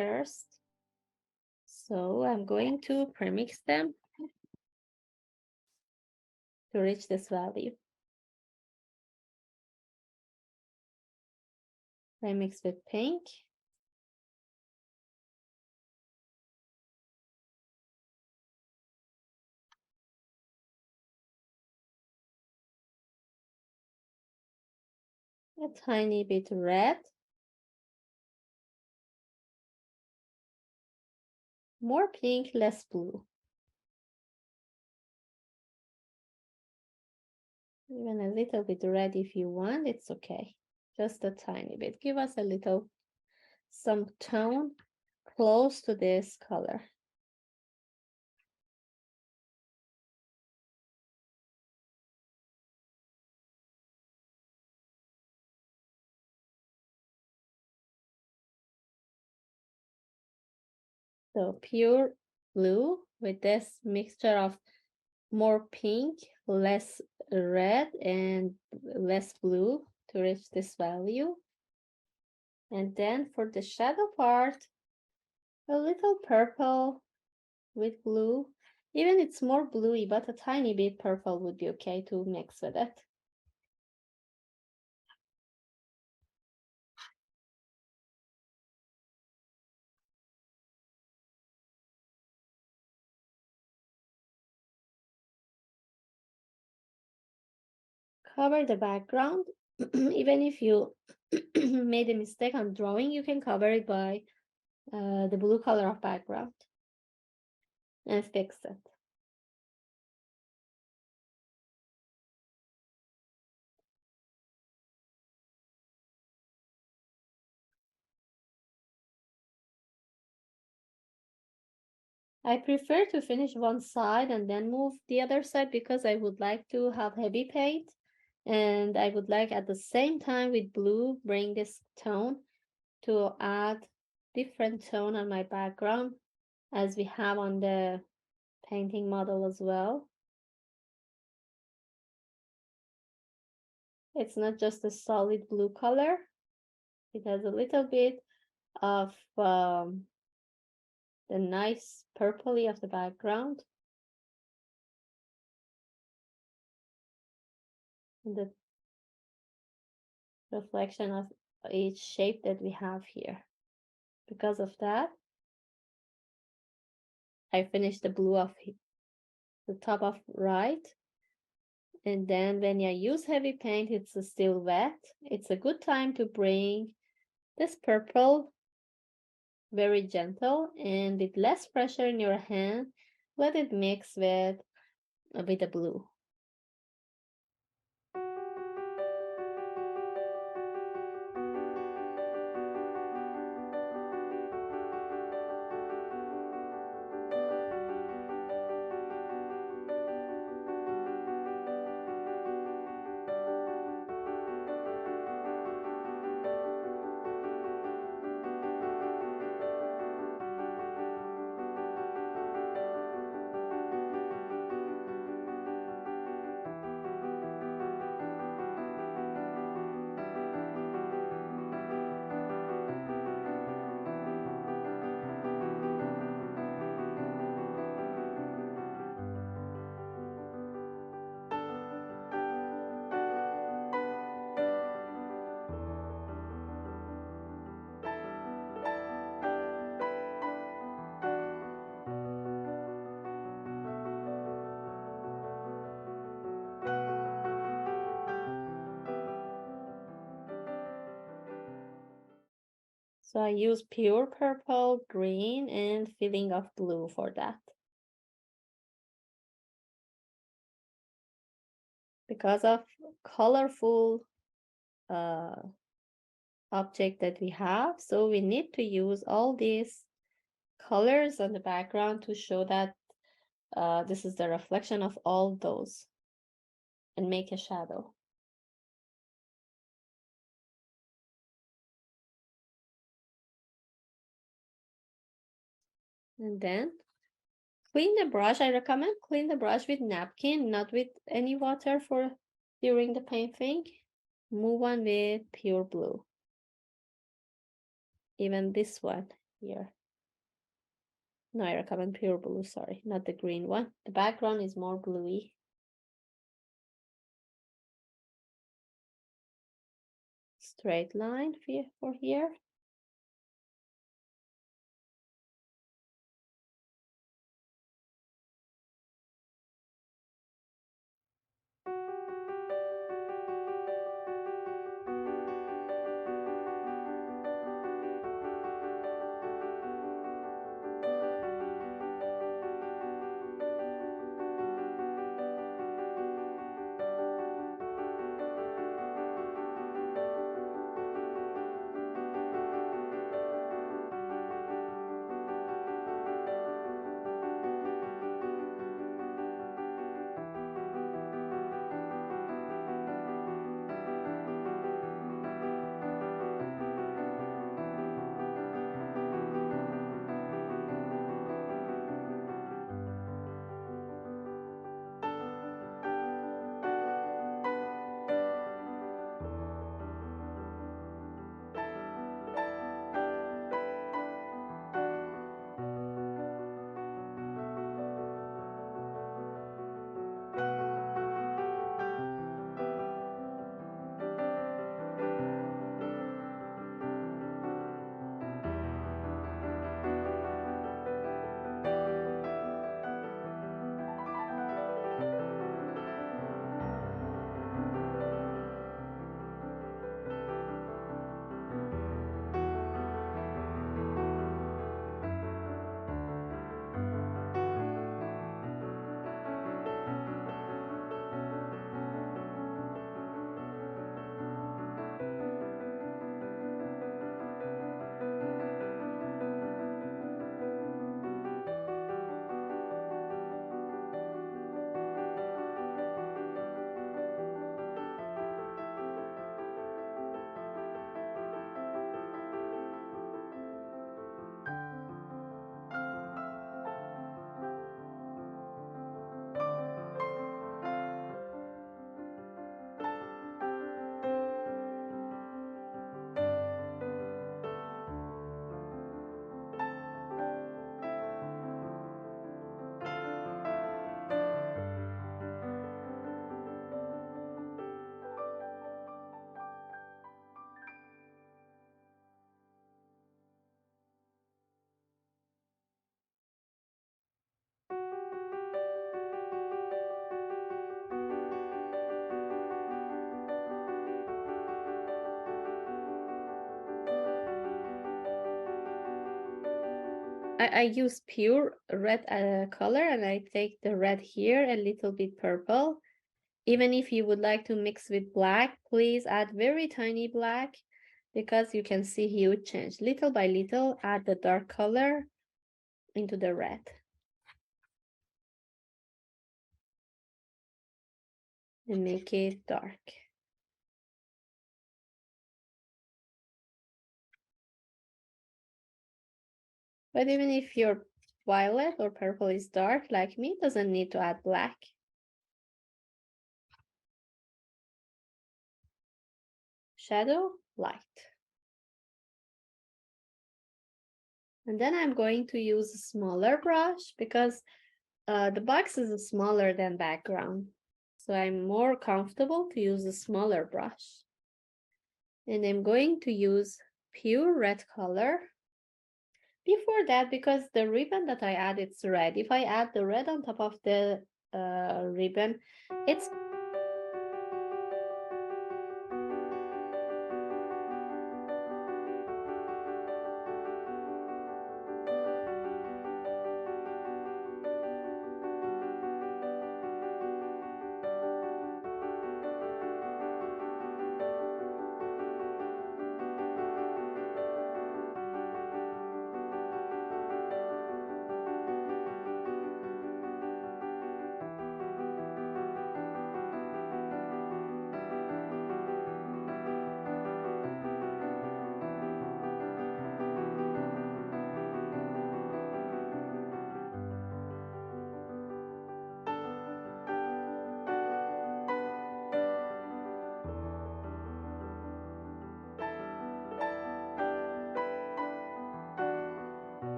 first. So I'm going to premix them to reach this value. Premix with pink. A tiny bit red. More pink, less blue. Even a little bit red if you want, it's okay. Just a tiny bit. Give us a little, some tone close to this color. So pure blue with this mixture of more pink, less red, and less blue to reach this value. And then for the shadow part, a little purple with blue. Even it's more bluey, but a tiny bit purple would be okay to mix with it. Cover the background. Even if you made a mistake on drawing, you can cover it by the blue color of background and fix it. I prefer to finish one side and then move the other side because I would like to have heavy paint, and I would like at the same time with blue bring this tone to add different tone on my background as we have on the painting model as well. It's not just a solid blue color. It has a little bit of the nice purpley of the background. And the reflection of each shape that we have here. Because of that, I finished the blue of the top of right. And then when I use heavy paint, it's still wet. It's a good time to bring this purple very gentle and with less pressure in your hand. Let it mix with the blue. So I use pure purple, green, and filling of blue for that. Because of colorful object that we have, so we need to use all these colors on the background to show that this is the reflection of all those and make a shadow. And then clean the brush. I recommend clean the brush with napkin, not with any water for during the painting. Move on with pure blue. Even this one, here. No, I recommend pure blue, sorry, not the green one. The background is more bluey. Straight line for here. I use pure red color, and I take the red here, a little bit purple. Even if you would like to mix with black, please add very tiny black, because you can see huge change. Little by little, add the dark color into the red. And make it dark. But even if your violet or purple is dark, like me, doesn't need to add black. Shadow, light. And then I'm going to use a smaller brush, because the box is smaller than background. So I'm more comfortable to use a smaller brush. And I'm going to use pure red color. Before that, because the ribbon that I add, it's red. If I add the red on top of the ribbon, it's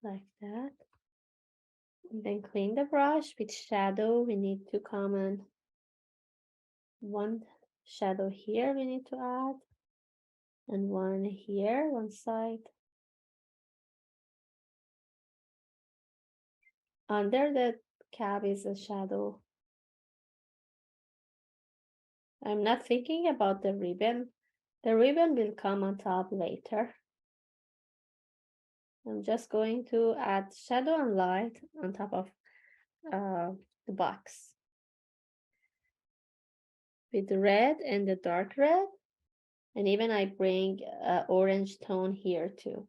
like that. And then clean the brush with shadow. We need to come and one shadow here we need to add, and one here, one side. Under the cap is a shadow. I'm not thinking about the ribbon. The ribbon will come on top later. I'm just going to add shadow and light on top of the box with red and the dark red, and even I bring orange tone here too.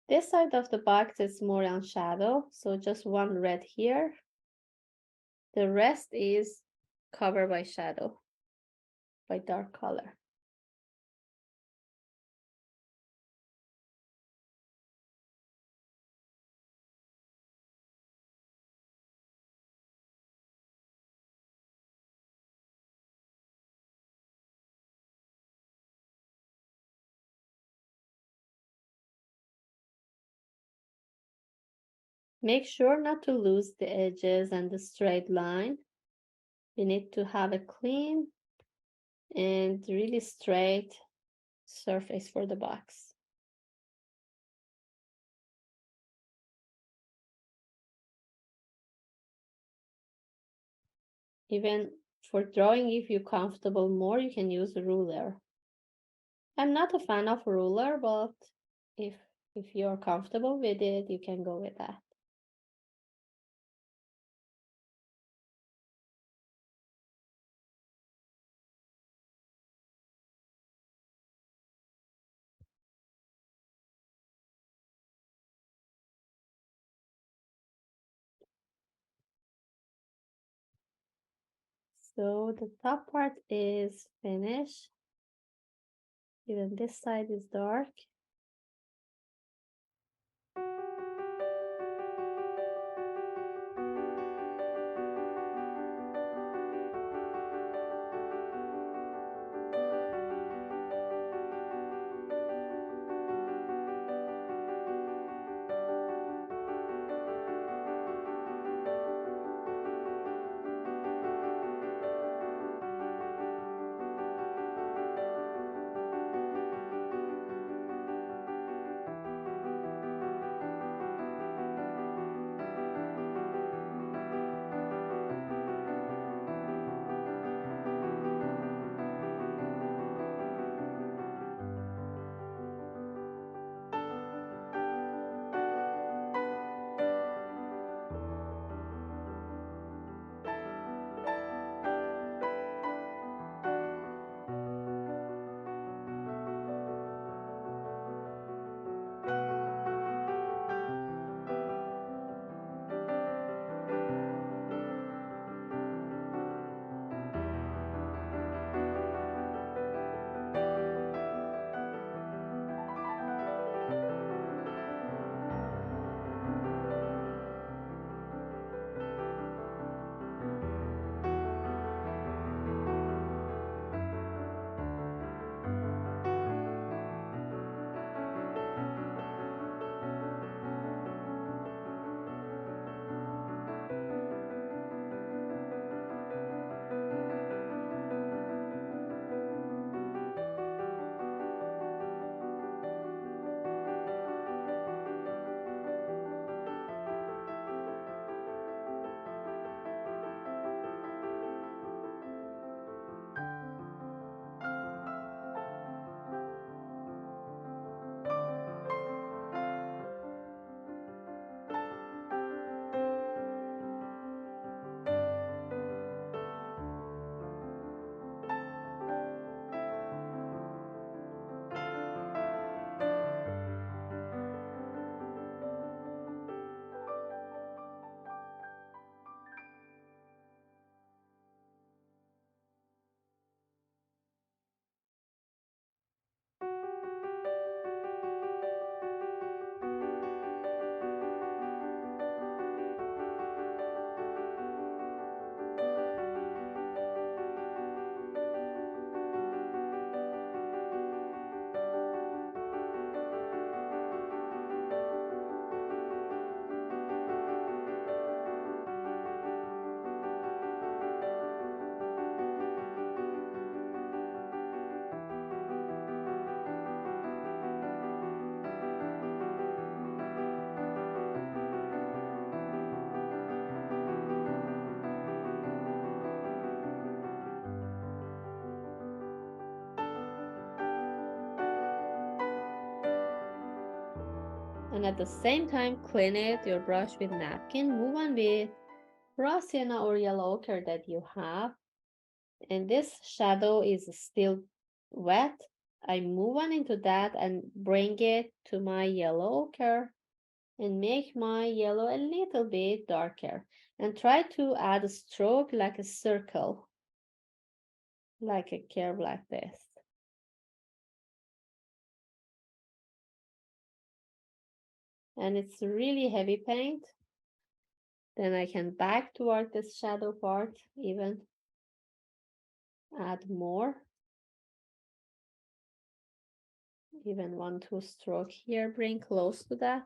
This side of the box is more on shadow, so just one red here. The rest is covered by shadow, by dark color. Make sure not to lose the edges and the straight line. You need to have a clean and really straight surface for the box. Even for drawing, if you're comfortable more, you can use a ruler. I'm not a fan of ruler, but if you're comfortable with it, you can go with that. So the top part is finished. Even this side is dark. And at the same time, clean it, your brush with napkin. Move on with raw sienna or yellow ochre that you have. And this shadow is still wet. I move on into that and bring it to my yellow ochre and make my yellow a little bit darker. And try to add a stroke like a circle, like a curve like this. And it's really heavy paint. Then I can back toward this shadow part, even add more. Even 1-2 stroke here, bring close to that.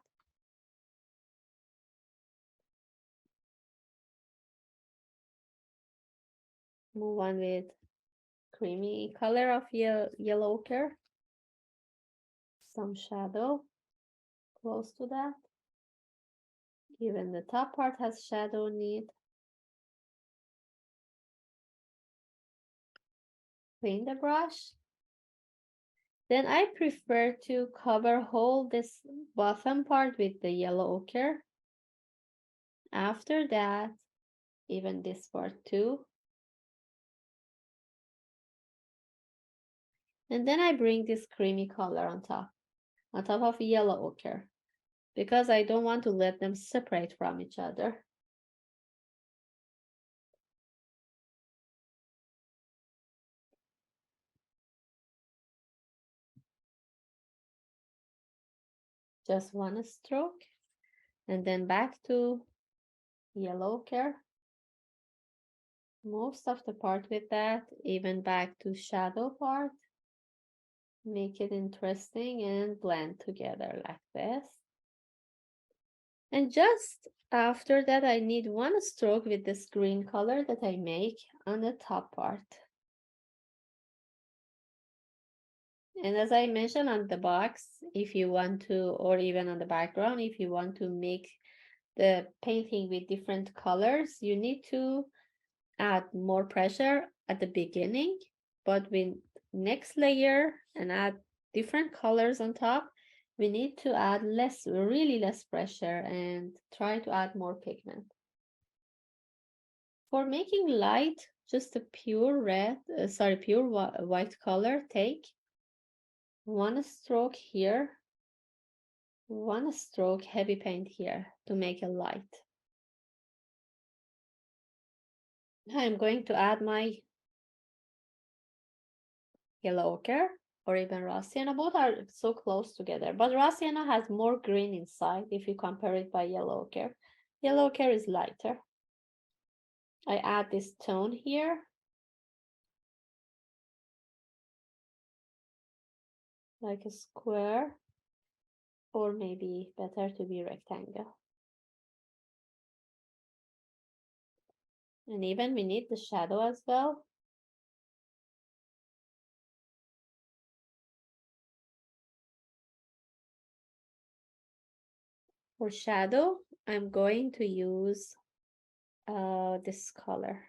Move on with creamy color of yellow ochre. Some shadow close to that. Even the top part has shadow need. Clean the brush. Then I prefer to cover whole this bottom part with the yellow ochre. After that, even this part too. And then I bring this creamy color on top of yellow ochre, because I don't want to let them separate from each other. Just one stroke, and then back to yellow ochre. Most of the part with that, even back to shadow part. Make it interesting and blend together like this. And just after that, I need one stroke with this green color that I make on the top part. And as I mentioned on the box, if you want to, or even on the background, if you want to make the painting with different colors, you need to add more pressure at the beginning, but with next layer and add different colors on top, we need to add really less pressure and try to add more pigment. For making light, just a pure white color, take one stroke here, one stroke heavy paint here to make a light. I'm going to add my yellow ochre or even raw sienna. Both are so close together, but raw sienna has more green inside if you compare it by yellow ochre. Yellow ochre is lighter. I add this tone here. Like a square, or maybe better to be rectangle. And even we need the shadow as well. For shadow, I'm going to use this color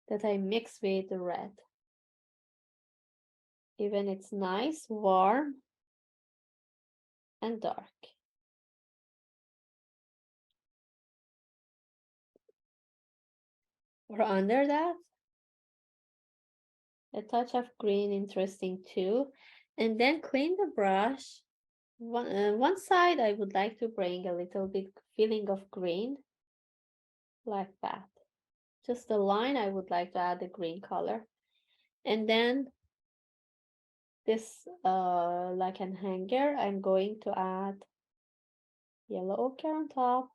that I mix with the red. Even it's nice, warm, and dark. Or under that, a touch of green, interesting too. And then clean the brush. One side, I would like to bring a little bit feeling of green, like that. Just the line, I would like to add the green color. And then this, like an hanger, I'm going to add yellow ochre on top,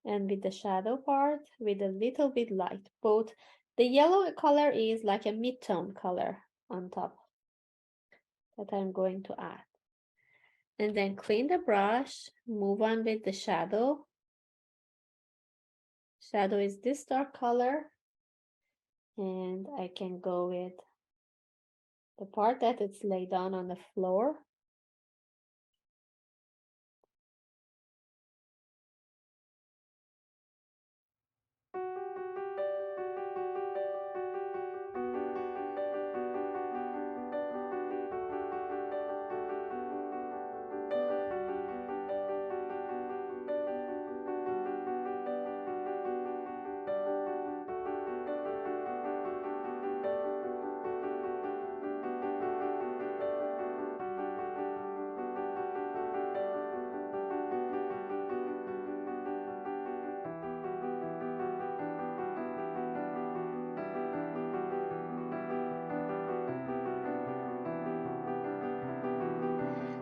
and with the shadow part, with a little bit light. Both the yellow color is like a mid-tone color on top that I'm going to add. And then clean the brush, move on with the shadow. Shadow is this dark color, and I can go with the part that it's laid down on the floor.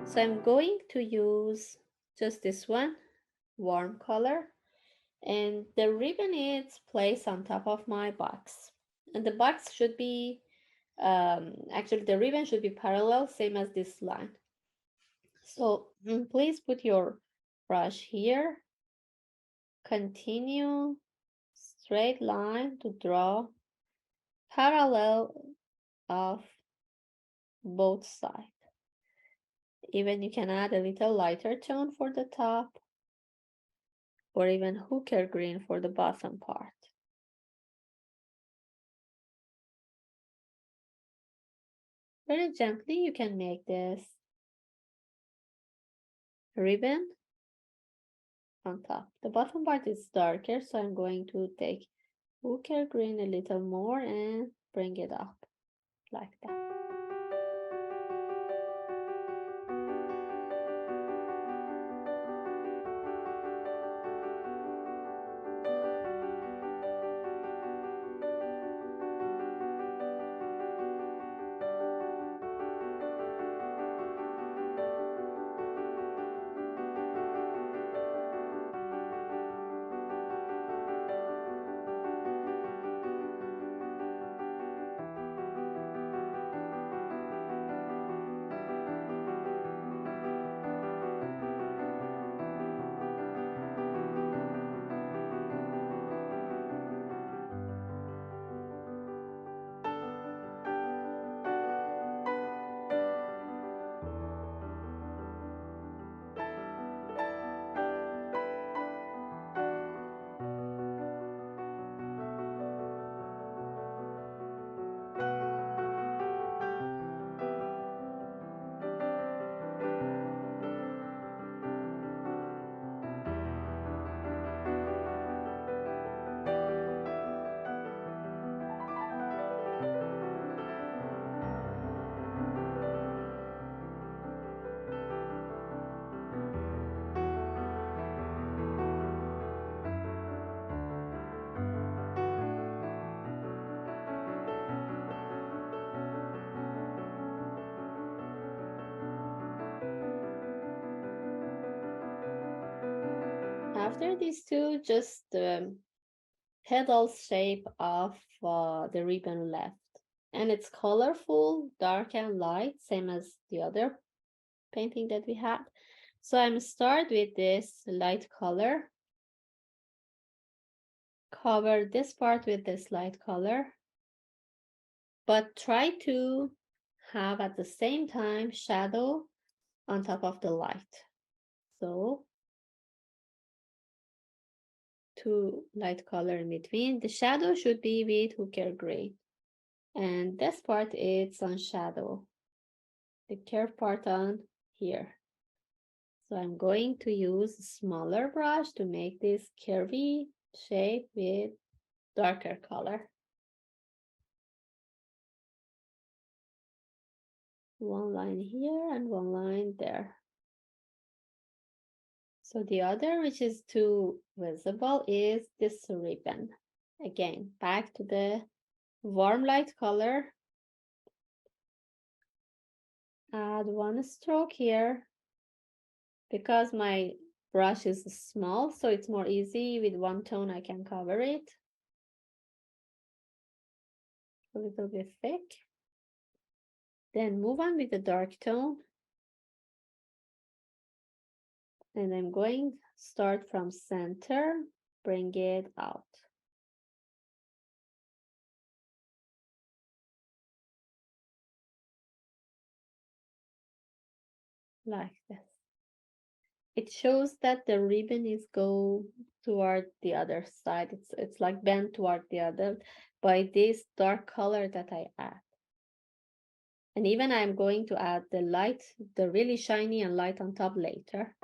So I'm going to use just this one, warm color, and the ribbon is placed on top of my box. And the box should be, actually the ribbon should be parallel, same as this line. So please put your brush here, continue straight line to draw parallel of both sides. Even you can add a little lighter tone for the top, or even hooker green for the bottom part. Very gently you can make this ribbon on top. The bottom part is darker, so I'm going to take hooker green a little more and bring it up like that. After these two, just the petal shape of the ribbon left. And it's colorful, dark and light, same as the other painting that we had. So I'm start with this light color. Cover this part with this light color. But try to have at the same time shadow on top of the light. So two light color in between. The shadow should be with hooker green. And this part is on shadow. The curved part on here. So I'm going to use a smaller brush to make this curvy shape with darker color. One line here and one line there. So the other, which is too visible, is this ribbon. Again, back to the warm light color. Add one stroke here. Because my brush is small, so it's more easy. With one tone, I can cover it. A little bit thick. Then move on with the dark tone. And I'm going to start from center, bring it out. Like this. It shows that the ribbon is go toward the other side. It's like bent toward the other by this dark color that I add. And even I'm going to add the light, the really shiny and light on top later.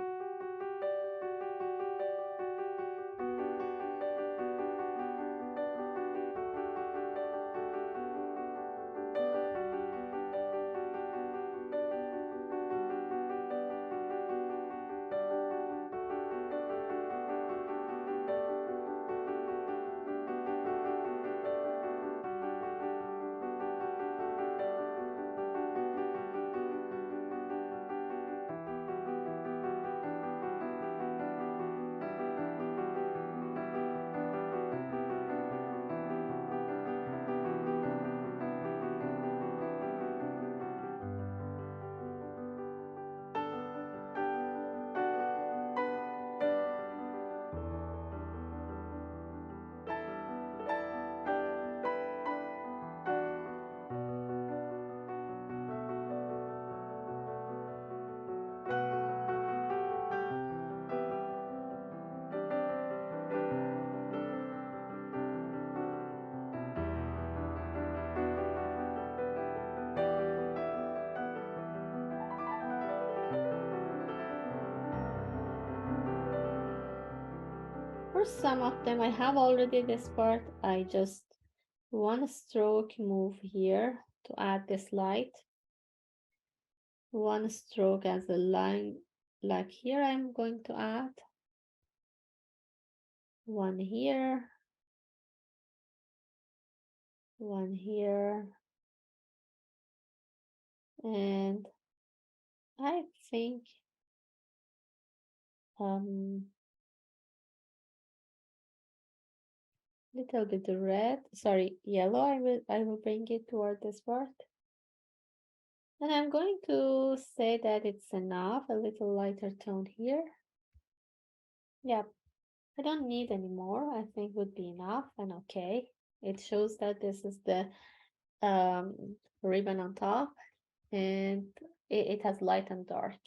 for some of them, I have already this part. I just one stroke move here to add this light. One stroke as a line, like here I'm going to add. One here. One here. And I think little bit red, sorry, yellow. I will bring it toward this part. And I'm going to say that it's enough, a little lighter tone here. Yep, I don't need any more. I think would be enough and okay. It shows that this is the ribbon on top, and it has light and dark.